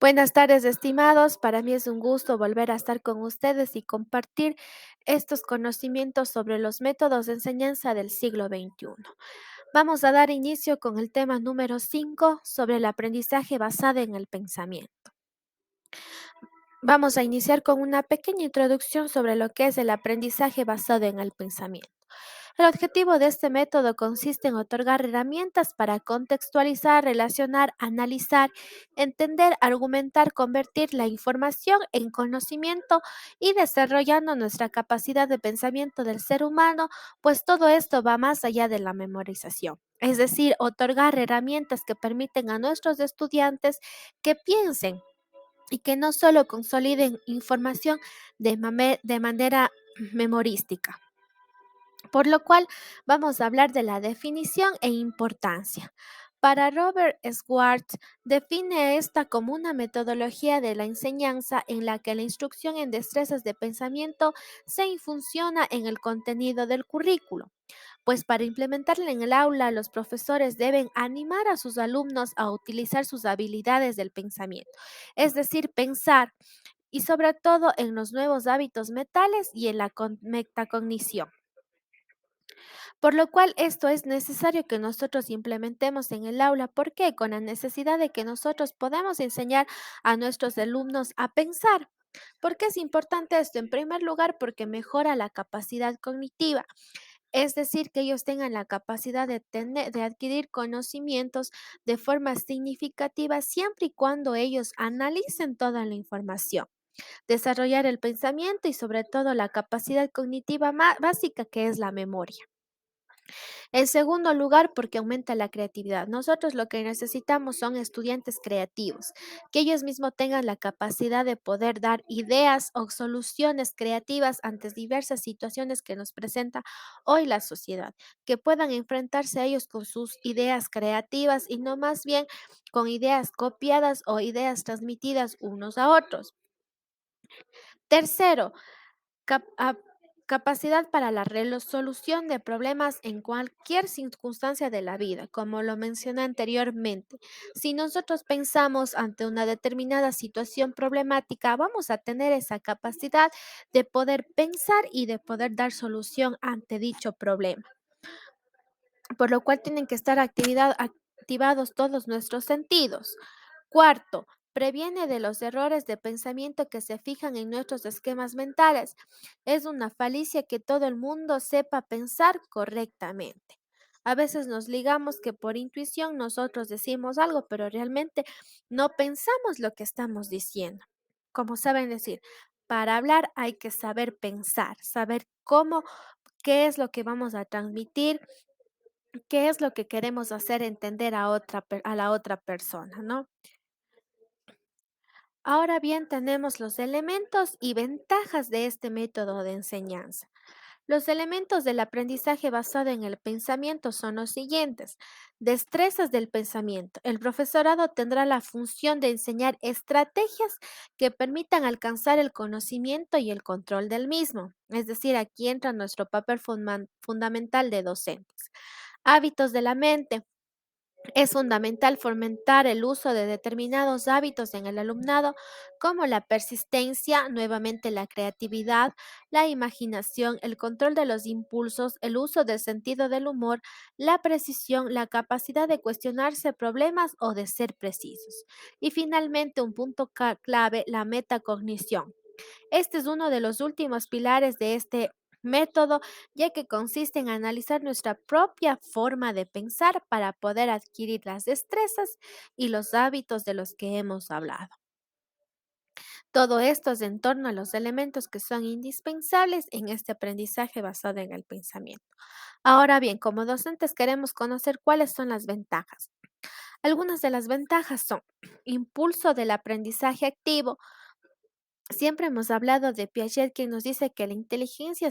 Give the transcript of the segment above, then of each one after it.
Buenas tardes, estimados. Para mí es un gusto volver a estar con ustedes y compartir estos conocimientos sobre los métodos de enseñanza del siglo XXI. Vamos a dar inicio con el tema número 5 sobre el aprendizaje basado en el pensamiento. Vamos a iniciar con una pequeña introducción sobre lo que es el aprendizaje basado en el pensamiento. El objetivo de este método consiste en otorgar herramientas para contextualizar, relacionar, analizar, entender, argumentar, convertir la información en conocimiento y desarrollando nuestra capacidad de pensamiento del ser humano, pues todo esto va más allá de la memorización. Es decir, otorgar herramientas que permiten a nuestros estudiantes que piensen y que no solo consoliden información de manera memorística. Por lo cual vamos a hablar de la definición e importancia. Para Robert Schwartz, define esta como una metodología de la enseñanza en la que la instrucción en destrezas de pensamiento se infunciona en el contenido del currículo. Pues para implementarla en el aula, los profesores deben animar a sus alumnos a utilizar sus habilidades del pensamiento, es decir, pensar y sobre todo en los nuevos hábitos mentales y en la metacognición. Por lo cual esto es necesario que nosotros implementemos en el aula. ¿Por qué? Con la necesidad de que nosotros podamos enseñar a nuestros alumnos a pensar. ¿Por qué es importante esto? En primer lugar, porque mejora la capacidad cognitiva. Es decir, que ellos tengan la capacidad de adquirir conocimientos de forma significativa siempre y cuando ellos analicen toda la información, desarrollar el pensamiento y sobre todo la capacidad cognitiva básica que es la memoria. En segundo lugar, porque aumenta la creatividad. Nosotros lo que necesitamos son estudiantes creativos, que ellos mismos tengan la capacidad de poder dar ideas o soluciones creativas ante diversas situaciones que nos presenta hoy la sociedad, que puedan enfrentarse a ellos con sus ideas creativas y no más bien con ideas copiadas o ideas transmitidas unos a otros. Tercero, Cap- a- capacidad para la resolución de problemas en cualquier circunstancia de la vida, como lo mencioné anteriormente. Si nosotros pensamos ante una determinada situación problemática, vamos a tener esa capacidad de poder pensar y de poder dar solución ante dicho problema, por lo cual tienen que estar activados todos nuestros sentidos. Cuarto, previene de los errores de pensamiento que se fijan en nuestros esquemas mentales. Es una falicia que todo el mundo sepa pensar correctamente. A veces nos ligamos que por intuición nosotros decimos algo, pero realmente no pensamos lo que estamos diciendo. Como saben decir, para hablar hay que saber pensar, saber cómo, qué es lo que vamos a transmitir, qué es lo que queremos hacer entender a la otra persona, ¿no? Ahora bien, tenemos los elementos y ventajas de este método de enseñanza. Los elementos del aprendizaje basado en el pensamiento son los siguientes. Destrezas del pensamiento. El profesorado tendrá la función de enseñar estrategias que permitan alcanzar el conocimiento y el control del mismo. Es decir, aquí entra nuestro papel fundamental de docentes. Hábitos de la mente. Es fundamental fomentar el uso de determinados hábitos en el alumnado, como la persistencia, nuevamente la creatividad, la imaginación, el control de los impulsos, el uso del sentido del humor, la precisión, la capacidad de cuestionarse problemas o de ser precisos. Y finalmente, un punto clave, la metacognición. Este es uno de los últimos pilares de este método, ya que consiste en analizar nuestra propia forma de pensar para poder adquirir las destrezas y los hábitos de los que hemos hablado. Todo esto es en torno a los elementos que son indispensables en este aprendizaje basado en el pensamiento. Ahora bien, como docentes queremos conocer cuáles son las ventajas. Algunas de las ventajas son impulso del aprendizaje activo. Siempre hemos hablado de Piaget, quien nos dice que la inteligencia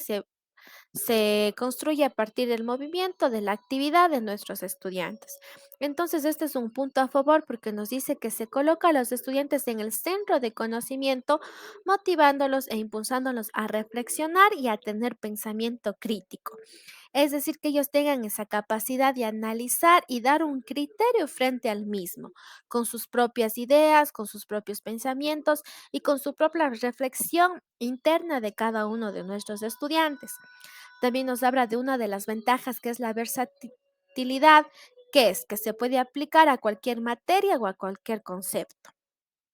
se construye a partir del movimiento, de la actividad de nuestros estudiantes. Entonces, este es un punto a favor porque nos dice que se coloca a los estudiantes en el centro de conocimiento, motivándolos e impulsándolos a reflexionar y a tener pensamiento crítico. Es decir, que ellos tengan esa capacidad de analizar y dar un criterio frente al mismo, con sus propias ideas, con sus propios pensamientos y con su propia reflexión interna de cada uno de nuestros estudiantes. También nos habla de una de las ventajas que es la versatilidad, que es que se puede aplicar a cualquier materia o a cualquier concepto.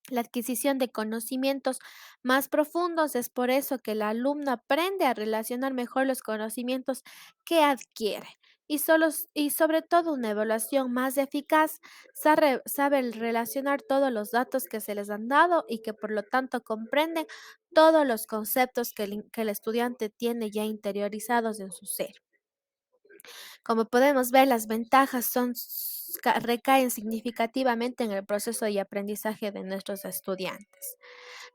La adquisición de conocimientos más profundos es por eso que el alumno aprende a relacionar mejor los conocimientos que adquiere. Y sobre todo una evaluación más eficaz sabe relacionar todos los datos que se les han dado y que por lo tanto comprenden todos los conceptos que el estudiante tiene ya interiorizados en su ser. Como podemos ver, las ventajas recaen significativamente en el proceso de aprendizaje de nuestros estudiantes.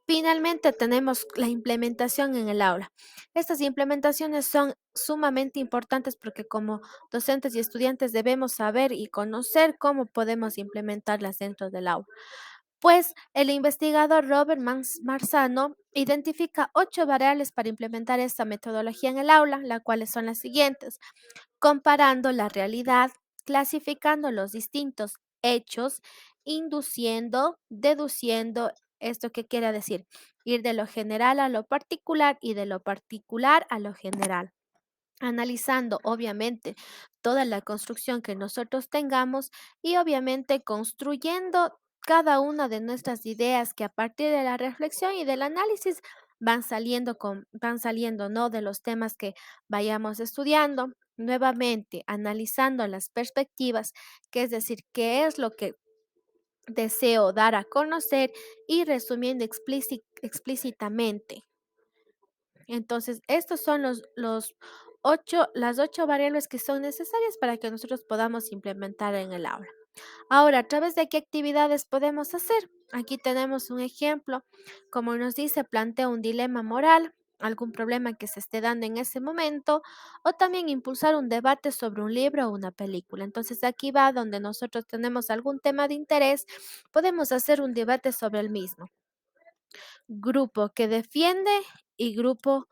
Finalmente, tenemos la implementación en el aula. Estas implementaciones son sumamente importantes porque como docentes y estudiantes debemos saber y conocer cómo podemos implementarlas dentro del aula. Pues el investigador Robert Marzano identifica 8 variables para implementar esta metodología en el aula, las cuales son las siguientes: comparando la realidad, clasificando los distintos hechos, induciendo, deduciendo. ¿Esto qué quiere decir? Ir de lo general a lo particular y de lo particular a lo general, analizando obviamente toda la construcción que nosotros tengamos y obviamente construyendo cada una de nuestras ideas que a partir de la reflexión y del análisis van saliendo, ¿no? De los temas que vayamos estudiando, nuevamente analizando las perspectivas, que es decir, qué es lo que deseo dar a conocer y resumiendo explícitamente. Entonces, estos son las 8 variables que son necesarias para que nosotros podamos implementar en el aula. Ahora, ¿a través de qué actividades podemos hacer? Aquí tenemos un ejemplo. Como nos dice, plantea un dilema moral, algún problema que se esté dando en ese momento, o también impulsar un debate sobre un libro o una película. Entonces, aquí va donde nosotros tenemos algún tema de interés, podemos hacer un debate sobre el mismo. Grupo que defiende y grupo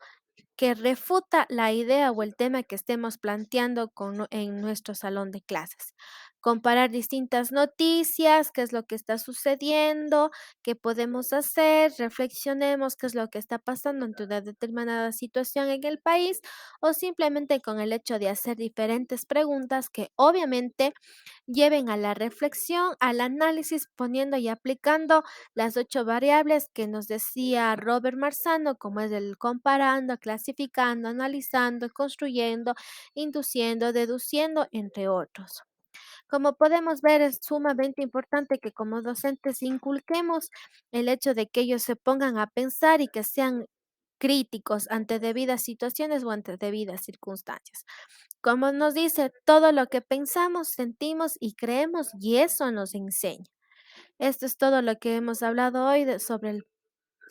que refuta la idea o el tema que estemos planteando en nuestro salón de clases. Comparar distintas noticias, qué es lo que está sucediendo, qué podemos hacer, reflexionemos qué es lo que está pasando ante una determinada situación en el país o simplemente con el hecho de hacer diferentes preguntas que obviamente lleven a la reflexión, al análisis, poniendo y aplicando las 8 variables que nos decía Robert Marzano, como es el comparando, clasificando, analizando, construyendo, induciendo, deduciendo, entre otros. Como podemos ver, es sumamente importante que como docentes inculquemos el hecho de que ellos se pongan a pensar y que sean críticos ante debidas situaciones o ante debidas circunstancias. Como nos dice, todo lo que pensamos, sentimos y creemos, y eso nos enseña. Esto es todo lo que hemos hablado hoy sobre el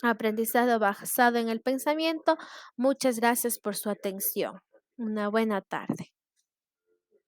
aprendizado basado en el pensamiento. Muchas gracias por su atención. Una buena tarde.